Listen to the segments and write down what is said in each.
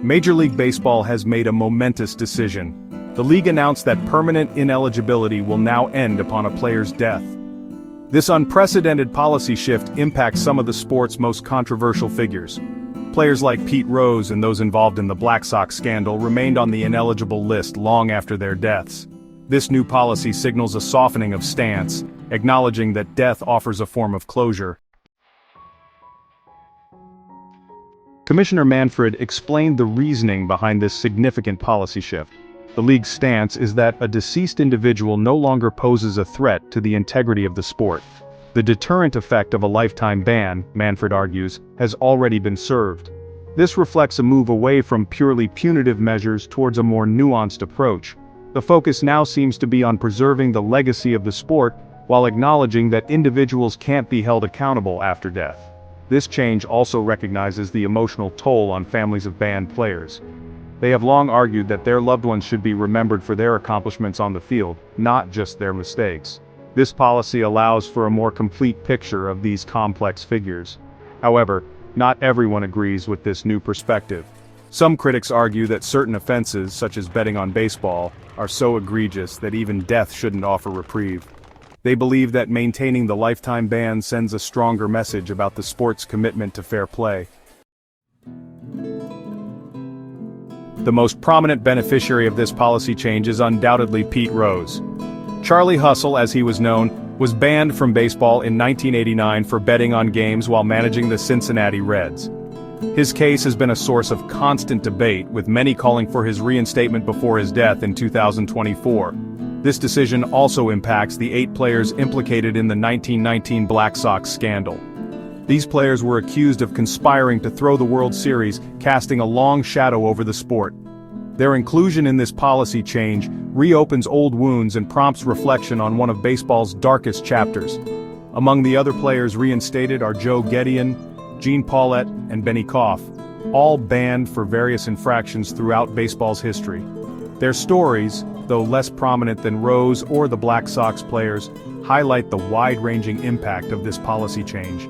Major League Baseball has made a momentous decision. The league announced that permanent ineligibility will now end upon a player's death. This unprecedented policy shift impacts some of the sport's most controversial figures. Players like Pete Rose and those involved in the Black Sox scandal remained on the ineligible list long after their deaths. This new policy signals a softening of stance, acknowledging that death offers a form of closure. Commissioner Manfred explained the reasoning behind this significant policy shift. The league's stance is that a deceased individual no longer poses a threat to the integrity of the sport. The deterrent effect of a lifetime ban, Manfred argues, has already been served. This reflects a move away from purely punitive measures towards a more nuanced approach. The focus now seems to be on preserving the legacy of the sport while acknowledging that individuals can't be held accountable after death. This change also recognizes the emotional toll on families of banned players. They have long argued that their loved ones should be remembered for their accomplishments on the field, not just their mistakes. This policy allows for a more complete picture of these complex figures. However, not everyone agrees with this new perspective. Some critics argue that certain offenses, such as betting on baseball, are so egregious that even death shouldn't offer reprieve. They believe that maintaining the lifetime ban sends a stronger message about the sport's commitment to fair play. The most prominent beneficiary of this policy change is undoubtedly Pete Rose. Charlie Hustle, as he was known, was banned from baseball in 1989 for betting on games while managing the Cincinnati Reds. His case has been a source of constant debate, with many calling for his reinstatement before his death in 2024. This decision also impacts the 8 players implicated in the 1919 Black Sox scandal. These players were accused of conspiring to throw the World Series, casting a long shadow over the sport. Their inclusion in this policy change reopens old wounds and prompts reflection on one of baseball's darkest chapters. Among the other players reinstated are Joe Gedeon, Gene Paulette, and Benny Koff, all banned for various infractions throughout baseball's history. Their stories, though less prominent than Rose or the Black Sox players, highlight the wide-ranging impact of this policy change.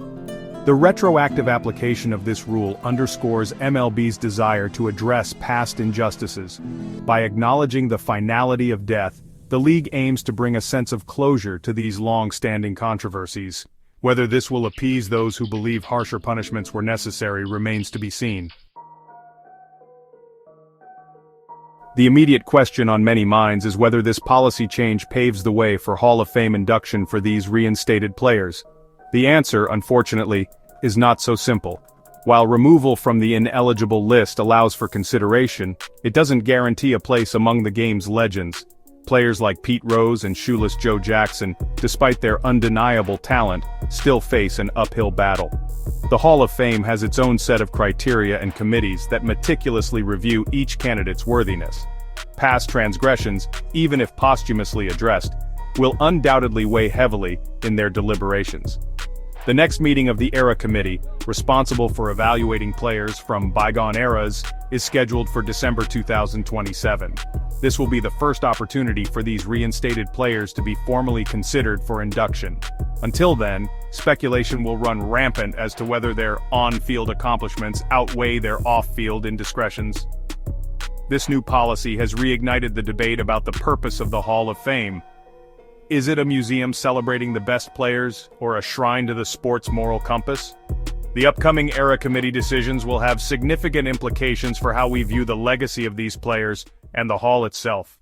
The retroactive application of this rule underscores MLB's desire to address past injustices. By acknowledging the finality of death, the league aims to bring a sense of closure to these long-standing controversies. Whether this will appease those who believe harsher punishments were necessary remains to be seen. The immediate question on many minds is whether this policy change paves the way for Hall of Fame induction for these reinstated players. The answer, unfortunately, is not so simple. While removal from the ineligible list allows for consideration, it doesn't guarantee a place among the game's legends. Players like Pete Rose and shoeless Joe Jackson, despite their undeniable talent, still face an uphill battle. The Hall of Fame has its own set of criteria and committees that meticulously review each candidate's worthiness. Past transgressions, even if posthumously addressed, will undoubtedly weigh heavily in their deliberations. The next meeting of the Era Committee, responsible for evaluating players from bygone eras, is scheduled for December 2027. This will be the first opportunity for these reinstated players to be formally considered for induction. Until then, speculation will run rampant as to whether their on-field accomplishments outweigh their off-field indiscretions. This new policy has reignited the debate about the purpose of the Hall of Fame. Is it a museum celebrating the best players, or a shrine to the sport's moral compass? The upcoming Era Committee decisions will have significant implications for how we view the legacy of these players and the Hall itself.